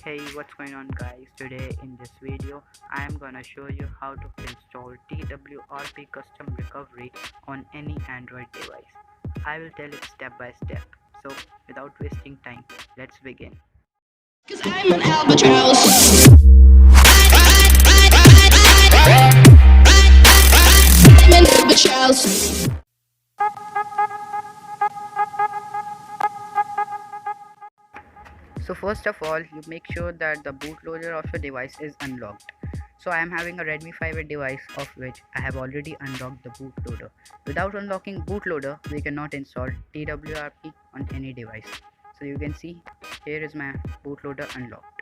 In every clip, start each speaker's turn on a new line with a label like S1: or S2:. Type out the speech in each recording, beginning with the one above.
S1: Hey, what's going on guys? Today in this video I am gonna show you how to install Twrp custom recovery on any Android device. I will tell it step by step. So without wasting time, let's begin.
S2: Cause I'm an albatross. I'm an albatross.
S1: So first of all, you make sure that the bootloader of your device is unlocked. So I am having a Redmi 5 device of which I have already unlocked the bootloader. Without unlocking bootloader, we cannot install Twrp on any device. So you can see here is my bootloader unlocked.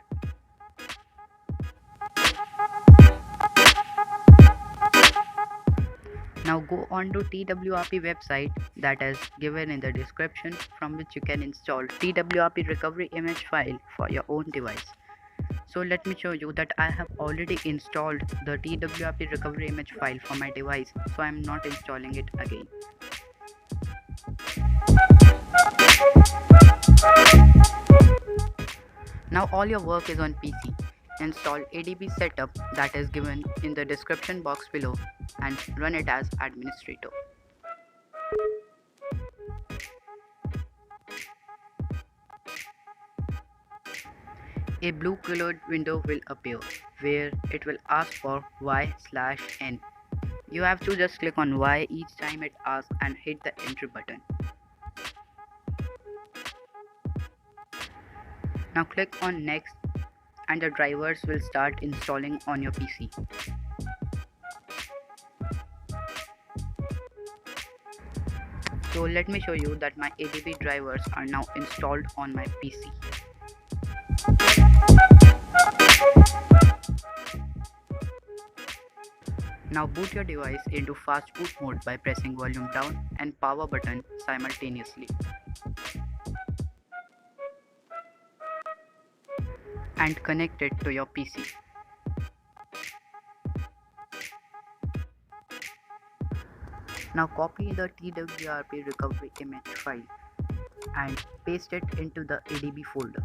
S1: Now go on to Twrp website that is given in the description, from which you can install Twrp recovery image file for your own device. So let me show you that I have already installed the Twrp recovery image file for my device, so I am not installing it again. Now all your work is on PC. Install ADB setup that is given in the description box below and run it as administrator. A blue colored window will appear where it will ask for Y/N. You have to just click on Y each time it asks and hit the enter button. Now click on next and the drivers will start installing on your PC. So let me show you that my ADB drivers are now installed on my PC. Now boot your device into Fastboot mode by pressing volume down and power button simultaneously. And connect it to your PC. Now copy the Twrp recovery image file and paste it into the ADB folder.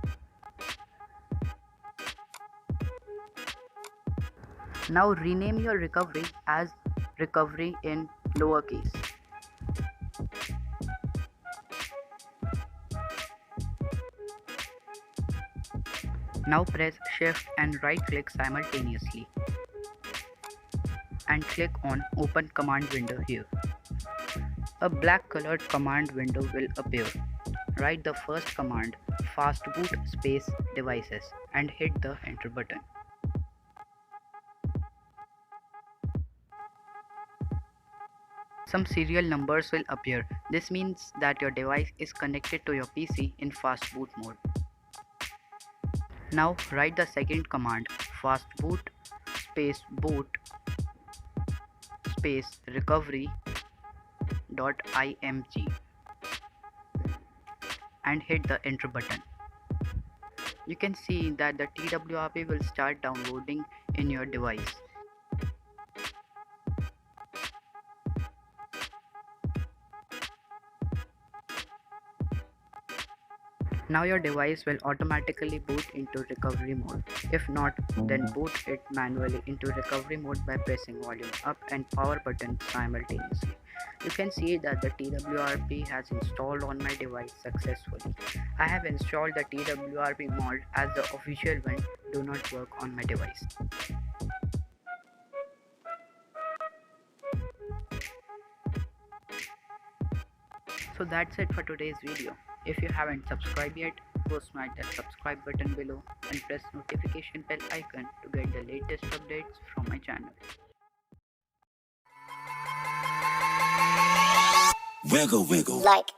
S1: Now rename your recovery as recovery in lowercase. Now press shift and right click simultaneously and click on open command window here. A black colored command window will appear. Write the first command fastboot space devices and hit the enter button. Some serial numbers will appear. This means that your device is connected to your PC in fastboot mode. Now write the second command fastboot space boot space recovery.img and hit the enter button. You can see that the Twrp will start downloading in your device. Now your device will automatically boot into recovery mode. If not, then boot it manually into recovery mode by pressing volume up and power button simultaneously. You can see that the Twrp has installed on my device successfully. I have installed the Twrp mod as the official one do not work on my device. So that's it for today's video. If you haven't subscribed yet, go smash that subscribe button below and press notification bell icon to get the latest updates from my channel.
S2: Wiggle, wiggle. Like.